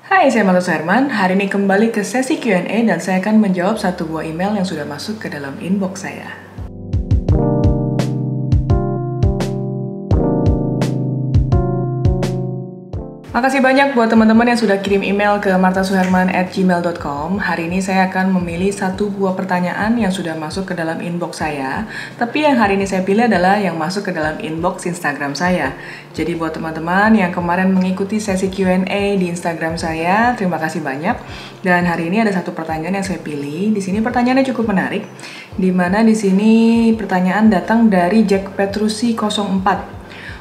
Hai, saya Matus Herman. Hari ini kembali ke sesi Q&A dan saya akan menjawab satu buah email yang sudah masuk ke dalam inbox saya. Makasih banyak buat teman-teman yang sudah kirim email ke martasuherman@gmail.com. Hari ini saya akan memilih satu buah pertanyaan yang sudah masuk ke dalam inbox saya. Tapi yang hari ini saya pilih adalah yang masuk ke dalam inbox Instagram saya. Jadi buat teman-teman yang kemarin mengikuti sesi Q&A di Instagram saya, terima kasih banyak. Dan hari ini ada satu pertanyaan yang saya pilih. Di sini pertanyaannya cukup menarik. Di mana di sini pertanyaan datang dari Jack Petrusi 04.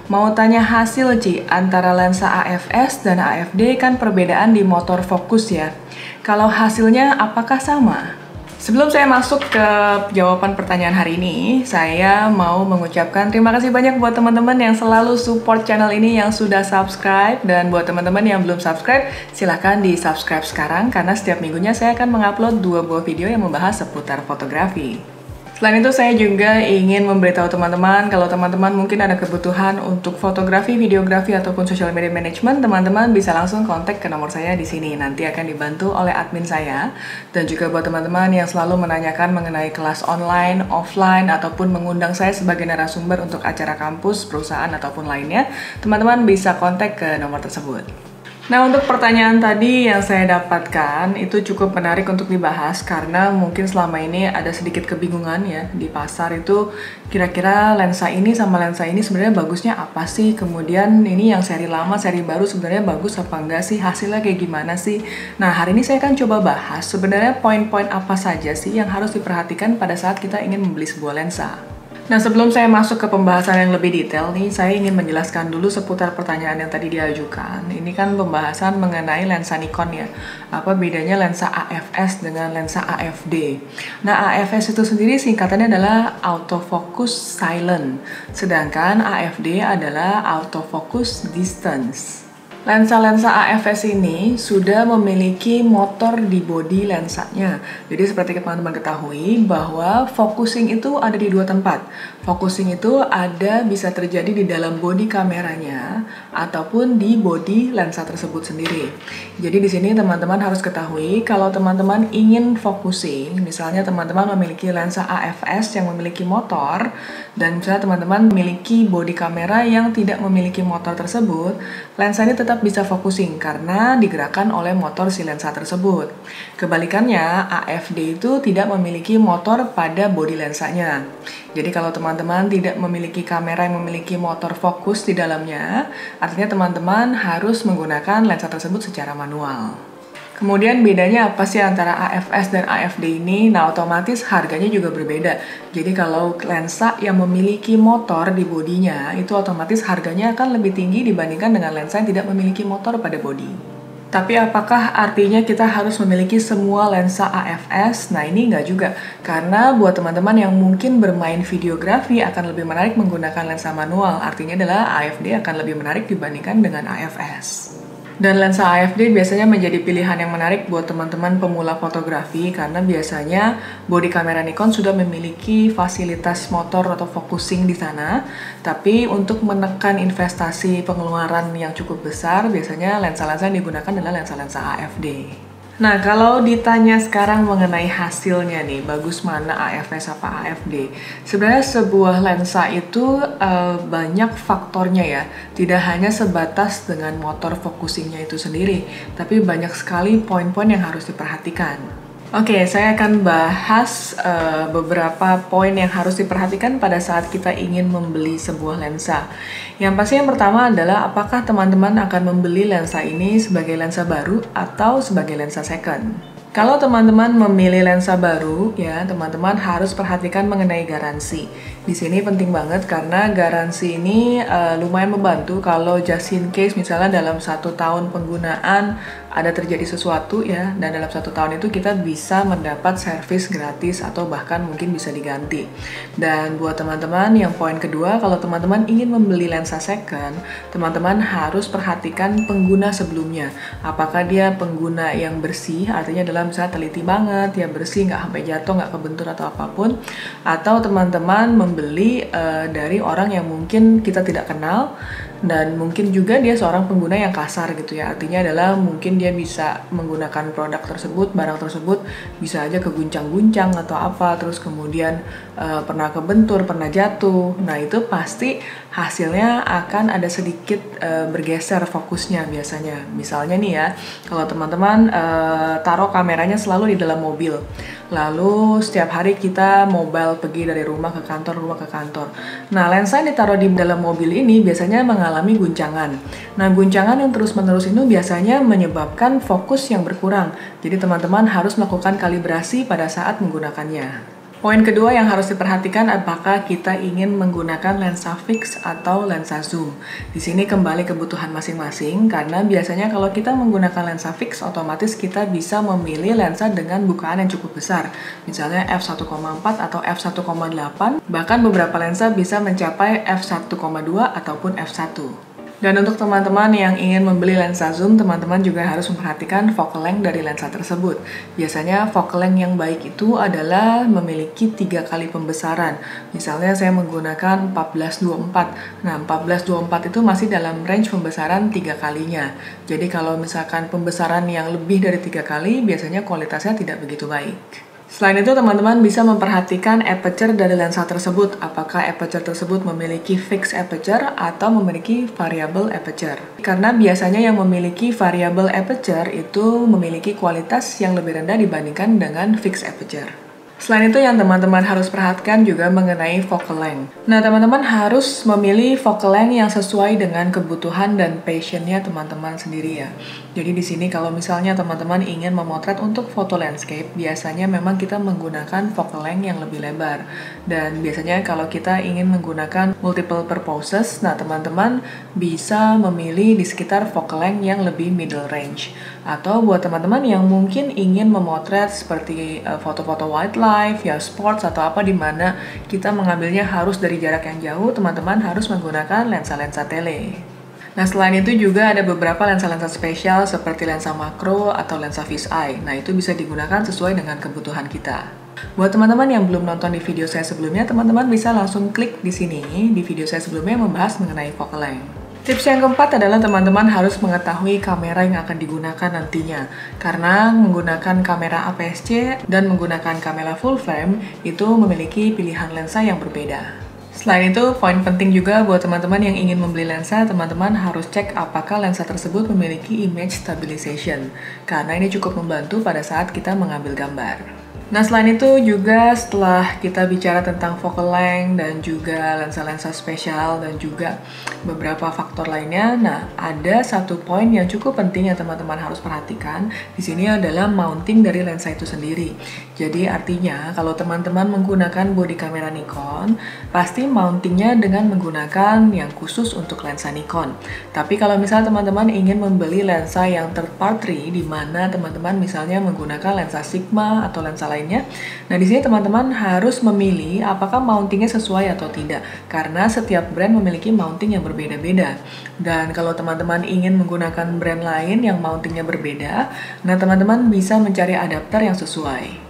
Mau tanya hasil Ci, antara lensa AFS dan AFD kan perbedaan di motor fokus ya. Kalau hasilnya apakah sama? Sebelum saya masuk ke jawaban pertanyaan hari ini, saya mau mengucapkan terima kasih banyak buat teman-teman yang selalu support channel ini yang sudah subscribe. Dan buat teman-teman yang belum subscribe, silahkan di subscribe sekarang karena setiap minggunya saya akan mengupload 2 buah video yang membahas seputar fotografi. Selain itu, saya juga ingin memberitahu teman-teman kalau teman-teman mungkin ada kebutuhan untuk fotografi, videografi, ataupun social media management, teman-teman bisa langsung kontak ke nomor saya di sini. Nanti akan dibantu oleh admin saya. Dan juga buat teman-teman yang selalu menanyakan mengenai kelas online, offline, ataupun mengundang saya sebagai narasumber untuk acara kampus, perusahaan, ataupun lainnya, teman-teman bisa kontak ke nomor tersebut. Nah, untuk pertanyaan tadi yang saya dapatkan itu cukup menarik untuk dibahas karena mungkin selama ini ada sedikit kebingungan ya di pasar itu kira-kira lensa ini sama lensa ini sebenarnya bagusnya apa sih? Kemudian ini yang seri lama, seri baru sebenarnya bagus apa enggak sih? Hasilnya kayak gimana sih? Nah, hari ini saya akan coba bahas sebenarnya poin-poin apa saja sih yang harus diperhatikan pada saat kita ingin membeli sebuah lensa. Nah, sebelum saya masuk ke pembahasan yang lebih detail nih, saya ingin menjelaskan dulu seputar pertanyaan yang tadi diajukan. Ini kan pembahasan mengenai lensa Nikon ya. Apa bedanya lensa AFS dengan lensa AFD? Nah, AFS itu sendiri singkatannya adalah Autofocus Silent, sedangkan AFD adalah Autofocus Distance. Lensa-lensa AFS ini sudah memiliki motor di bodi lensanya. Jadi seperti teman-teman ketahui bahwa focusing itu ada di 2 tempat. Focusing itu ada bisa terjadi di dalam bodi kameranya ataupun di bodi lensa tersebut sendiri. Jadi di sini teman-teman harus ketahui kalau teman-teman ingin focusing, misalnya teman-teman memiliki lensa AFS yang memiliki motor dan misalnya teman-teman memiliki bodi kamera yang tidak memiliki motor tersebut, lensa ini tetap bisa focusing karena digerakkan oleh motor si lensa tersebut. Kebalikannya, AFD itu tidak memiliki motor pada bodi lensanya. Jadi kalau teman-teman tidak memiliki kamera yang memiliki motor fokus di dalamnya, artinya teman-teman harus menggunakan lensa tersebut secara manual. Kemudian bedanya apa sih antara AFS dan AFD ini? Nah, otomatis harganya juga berbeda. Jadi kalau lensa yang memiliki motor di bodinya, itu otomatis harganya akan lebih tinggi dibandingkan dengan lensa yang tidak memiliki motor pada bodi. Tapi apakah artinya kita harus memiliki semua lensa AFS? Nah, ini enggak juga. Karena buat teman-teman yang mungkin bermain videografi akan lebih menarik menggunakan lensa manual. Artinya adalah AFD akan lebih menarik dibandingkan dengan AFS. Dan lensa AFD biasanya menjadi pilihan yang menarik buat teman-teman pemula fotografi karena biasanya bodi kamera Nikon sudah memiliki fasilitas motor atau focusing di sana. Tapi untuk menekan investasi pengeluaran yang cukup besar, biasanya lensa-lensa yang digunakan adalah lensa-lensa AFD. Nah, kalau ditanya sekarang mengenai hasilnya nih, bagus mana AFS apa AFD? Sebenarnya sebuah lensa itu banyak faktornya ya. Tidak hanya sebatas dengan motor focusingnya itu sendiri, tapi banyak sekali poin-poin yang harus diperhatikan. Oke, saya akan bahas beberapa poin yang harus diperhatikan pada saat kita ingin membeli sebuah lensa. Yang pasti yang pertama adalah apakah teman-teman akan membeli lensa ini sebagai lensa baru atau sebagai lensa second. Kalau teman-teman memilih lensa baru, ya teman-teman harus perhatikan mengenai garansi. Di sini penting banget karena garansi ini lumayan membantu kalau just in case misalnya dalam 1 tahun penggunaan ada terjadi sesuatu ya, dan dalam 1 tahun itu kita bisa mendapat servis gratis atau bahkan mungkin bisa diganti. Dan buat teman-teman yang poin kedua, kalau teman-teman ingin membeli lensa second, teman-teman harus perhatikan pengguna sebelumnya. Apakah dia pengguna yang bersih, artinya dalam misalnya teliti banget, ya bersih, nggak sampai jatuh, nggak kebentur atau apapun, atau teman-teman membeli dari orang yang mungkin kita tidak kenal. dan mungkin juga dia seorang pengguna yang kasar gitu ya. Artinya adalah mungkin dia bisa menggunakan produk tersebut, barang tersebut bisa aja keguncang-guncang atau apa, terus kemudian pernah kebentur, pernah jatuh. Nah itu pasti hasilnya akan ada sedikit bergeser fokusnya biasanya. Misalnya nih ya, kalau teman-teman taruh kameranya selalu di dalam mobil, lalu setiap hari kita mobile pergi dari rumah ke kantor. Nah, lensa yang ditaruh di dalam mobil ini biasanya mengalami guncangan. Nah, guncangan yang terus-menerus itu biasanya menyebabkan fokus yang berkurang. Jadi teman-teman harus melakukan kalibrasi pada saat menggunakannya. Poin kedua yang harus diperhatikan apakah kita ingin menggunakan lensa fix atau lensa zoom. Di sini kembali kebutuhan masing-masing karena biasanya kalau kita menggunakan lensa fix otomatis kita bisa memilih lensa dengan bukaan yang cukup besar. Misalnya f1,4 atau f1,8, bahkan beberapa lensa bisa mencapai f1,2 ataupun f1. Dan untuk teman-teman yang ingin membeli lensa zoom, teman-teman juga harus memperhatikan focal length dari lensa tersebut. Biasanya focal length yang baik itu adalah memiliki 3 kali pembesaran. Misalnya saya menggunakan 1424. Nah, 1424 itu masih dalam range pembesaran 3 kalinya. Jadi kalau misalkan pembesaran yang lebih dari 3 kali, biasanya kualitasnya tidak begitu baik. Selain itu, teman-teman bisa memperhatikan aperture dari lensa tersebut. Apakah aperture tersebut memiliki fixed aperture atau memiliki variable aperture. Karena biasanya yang memiliki variable aperture itu memiliki kualitas yang lebih rendah dibandingkan dengan fixed aperture. Selain itu yang teman-teman harus perhatikan juga mengenai focal length. Nah, teman-teman harus memilih focal length yang sesuai dengan kebutuhan dan passionnya teman-teman sendiri ya. Jadi di sini kalau misalnya teman-teman ingin memotret untuk foto landscape, biasanya memang kita menggunakan focal length yang lebih lebar. Dan biasanya kalau kita ingin menggunakan multiple purposes, nah teman-teman bisa memilih di sekitar focal length yang lebih middle range. Atau buat teman-teman yang mungkin ingin memotret seperti foto-foto wildlife, ya sports atau apa di mana kita mengambilnya harus dari jarak yang jauh, teman-teman harus menggunakan lensa-lensa tele. Nah, selain itu juga ada beberapa lensa-lensa spesial seperti lensa makro atau lensa fisheye. Nah, itu bisa digunakan sesuai dengan kebutuhan kita. Buat teman-teman yang belum nonton di video saya sebelumnya, teman-teman bisa langsung klik di sini. Di video saya sebelumnya membahas mengenai focal length. Tips yang keempat adalah teman-teman harus mengetahui kamera yang akan digunakan nantinya. Karena menggunakan kamera APS-C dan menggunakan kamera full frame itu memiliki pilihan lensa yang berbeda. Selain itu, poin penting juga buat teman-teman yang ingin membeli lensa, teman-teman harus cek apakah lensa tersebut memiliki image stabilization. Karena ini cukup membantu pada saat kita mengambil gambar. Nah, selain itu juga setelah kita bicara tentang focal length dan juga lensa-lensa spesial dan juga beberapa faktor lainnya, nah ada satu poin yang cukup penting yang teman-teman harus perhatikan. Di sini adalah mounting dari lensa itu sendiri. Jadi artinya kalau teman-teman menggunakan body kamera Nikon, pasti mountingnya dengan menggunakan yang khusus untuk lensa Nikon. Tapi kalau misalnya teman-teman ingin membeli lensa yang third party, di mana teman-teman misalnya menggunakan lensa Sigma atau lensa lainnya. Nah, di sini teman-teman harus memilih apakah mountingnya sesuai atau tidak, karena setiap brand memiliki mounting yang berbeda-beda. Dan kalau teman-teman ingin menggunakan brand lain yang mountingnya berbeda, nah teman-teman bisa mencari adapter yang sesuai.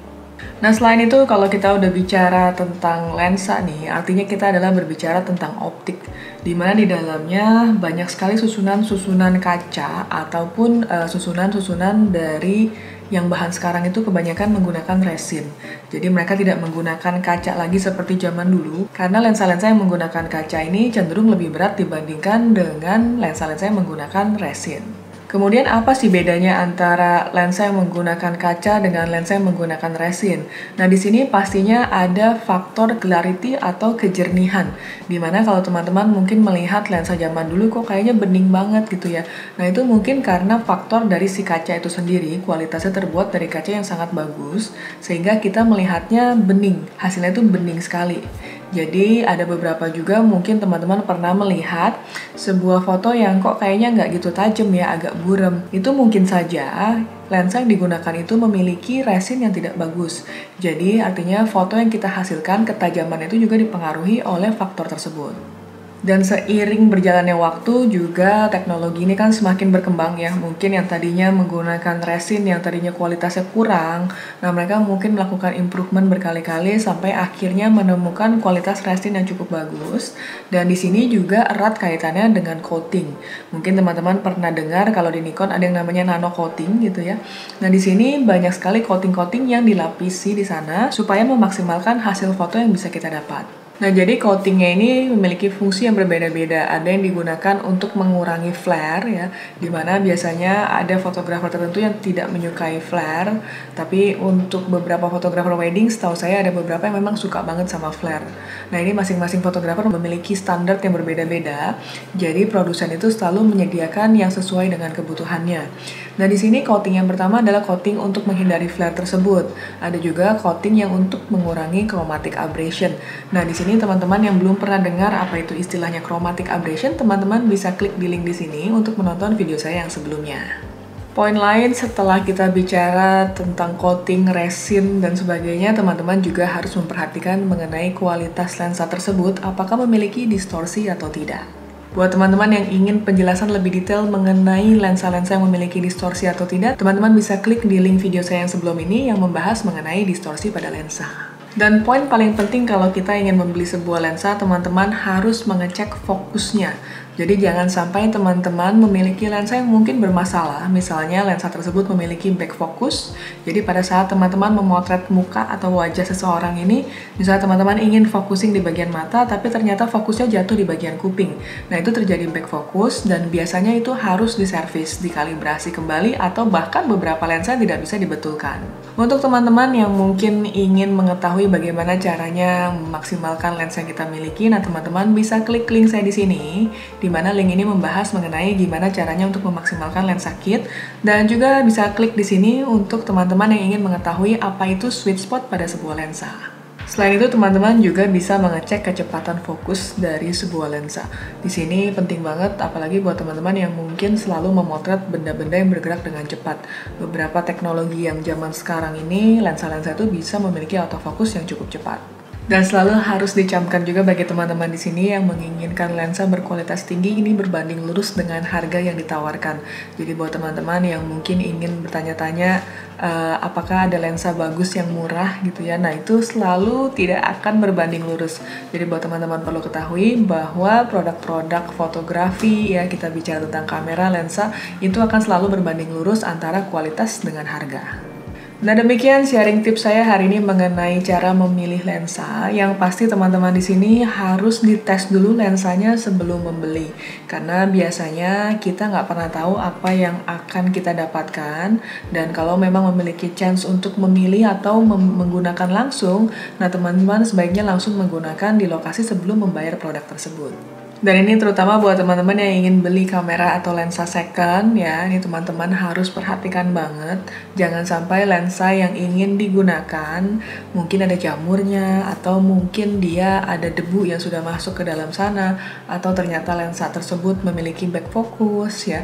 Nah, selain itu kalau kita udah bicara tentang lensa nih, artinya kita adalah berbicara tentang optik, di mana di dalamnya banyak sekali susunan-susunan kaca ataupun susunan-susunan dari yang bahan sekarang itu kebanyakan menggunakan resin. Jadi mereka tidak menggunakan kaca lagi seperti zaman dulu, karena lensa-lensa yang menggunakan kaca ini cenderung lebih berat dibandingkan dengan lensa-lensa yang menggunakan resin. Kemudian apa sih bedanya antara lensa yang menggunakan kaca dengan lensa yang menggunakan resin? Nah, di sini pastinya ada faktor clarity atau kejernihan. Dimana kalau teman-teman mungkin melihat lensa zaman dulu kok kayaknya bening banget gitu ya. Nah, itu mungkin karena faktor dari si kaca itu sendiri, kualitasnya terbuat dari kaca yang sangat bagus, sehingga kita melihatnya bening. Hasilnya itu bening sekali. Jadi ada beberapa juga mungkin teman-teman pernah melihat sebuah foto yang kok kayaknya nggak gitu tajam ya, agak buram. Itu mungkin saja lensa yang digunakan itu memiliki resin yang tidak bagus. Jadi artinya foto yang kita hasilkan ketajaman itu juga dipengaruhi oleh faktor tersebut. Dan seiring berjalannya waktu juga teknologi ini kan semakin berkembang ya. Mungkin yang tadinya menggunakan resin yang tadinya kualitasnya kurang, nah mereka mungkin melakukan improvement berkali-kali sampai akhirnya menemukan kualitas resin yang cukup bagus. Dan di sini juga erat kaitannya dengan coating. Mungkin teman-teman pernah dengar kalau di Nikon ada yang namanya nano coating gitu ya. Nah di sini banyak sekali coating-coating yang dilapisi di sana supaya memaksimalkan hasil foto yang bisa kita dapat. Nah, jadi coatingnya ini memiliki fungsi yang berbeda-beda. Ada yang digunakan untuk mengurangi flare ya, dimana biasanya ada fotografer tertentu yang tidak menyukai flare, tapi untuk beberapa fotografer wedding, setahu saya ada beberapa yang memang suka banget sama flare. Nah, ini masing-masing fotografer memiliki standar yang berbeda-beda, jadi produsen itu selalu menyediakan yang sesuai dengan kebutuhannya. Nah, di sini coating yang pertama adalah coating untuk menghindari flare tersebut. Ada juga coating yang untuk mengurangi chromatic aberration. Nah, di sini teman-teman yang belum pernah dengar apa itu istilahnya chromatic aberration, teman-teman bisa klik di link di sini untuk menonton video saya yang sebelumnya. Poin lain setelah kita bicara tentang coating, resin, dan sebagainya, teman-teman juga harus memperhatikan mengenai kualitas lensa tersebut, apakah memiliki distorsi atau tidak. Buat teman-teman yang ingin penjelasan lebih detail mengenai lensa-lensa yang memiliki distorsi atau tidak, teman-teman bisa klik di link video saya yang sebelum ini yang membahas mengenai distorsi pada lensa. Dan poin paling penting kalau kita ingin membeli sebuah lensa, teman-teman harus mengecek fokusnya. Jadi jangan sampai teman-teman memiliki lensa yang mungkin bermasalah, misalnya lensa tersebut memiliki back focus. Jadi pada saat teman-teman memotret muka atau wajah seseorang ini, misalnya teman-teman ingin focusing di bagian mata, tapi ternyata fokusnya jatuh di bagian kuping. Nah itu terjadi back focus dan biasanya itu harus diservis, dikalibrasi kembali, atau bahkan beberapa lensa tidak bisa dibetulkan. Untuk teman-teman yang mungkin ingin mengetahui bagaimana caranya memaksimalkan lensa yang kita miliki, nah teman-teman bisa klik link saya di sini, di mana link ini membahas mengenai gimana caranya untuk memaksimalkan lensa kit, dan juga bisa klik di sini untuk teman-teman yang ingin mengetahui apa itu sweet spot pada sebuah lensa. Selain itu, teman-teman juga bisa mengecek kecepatan fokus dari sebuah lensa. Di sini penting banget, apalagi buat teman-teman yang mungkin selalu memotret benda-benda yang bergerak dengan cepat. Beberapa teknologi yang zaman sekarang ini, lensa-lensa itu bisa memiliki autofocus yang cukup cepat. Dan selalu harus dicamkan juga bagi teman-teman di sini yang menginginkan lensa berkualitas tinggi ini berbanding lurus dengan harga yang ditawarkan. Jadi buat teman-teman yang mungkin ingin bertanya-tanya apakah ada lensa bagus yang murah gitu ya, nah itu selalu tidak akan berbanding lurus. Jadi buat teman-teman perlu ketahui bahwa produk-produk fotografi ya, kita bicara tentang kamera, lensa, itu akan selalu berbanding lurus antara kualitas dengan harga. Nah demikian sharing tips saya hari ini mengenai cara memilih lensa. Yang pasti teman-teman di sini harus dites dulu lensanya sebelum membeli, karena biasanya kita nggak pernah tahu apa yang akan kita dapatkan. Dan kalau memang memiliki chance untuk memilih atau menggunakan langsung, nah teman-teman sebaiknya langsung menggunakan di lokasi sebelum membayar produk tersebut. Dan ini terutama buat teman-teman yang ingin beli kamera atau lensa second ya, ini teman-teman harus perhatikan banget. Jangan sampai lensa yang ingin digunakan mungkin ada jamurnya, atau mungkin dia ada debu yang sudah masuk ke dalam sana, atau ternyata lensa tersebut memiliki back focus ya.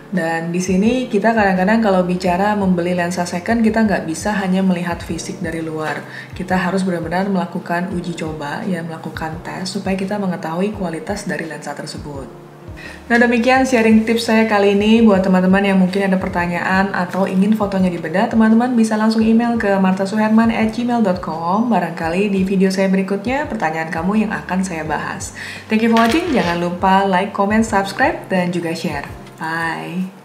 Dan di sini kita kadang-kadang kalau bicara membeli lensa second, kita nggak bisa hanya melihat fisik dari luar. Kita harus benar-benar melakukan uji coba, ya, melakukan tes supaya kita mengetahui kualitas dari lensa tersebut. Nah demikian sharing tips saya kali ini. Buat teman-teman yang mungkin ada pertanyaan atau ingin fotonya dibedah, teman-teman bisa langsung email ke martasuherman@gmail.com. Barangkali di video saya berikutnya pertanyaan kamu yang akan saya bahas. Thank you for watching. Jangan lupa like, comment, subscribe, dan juga share. Bye.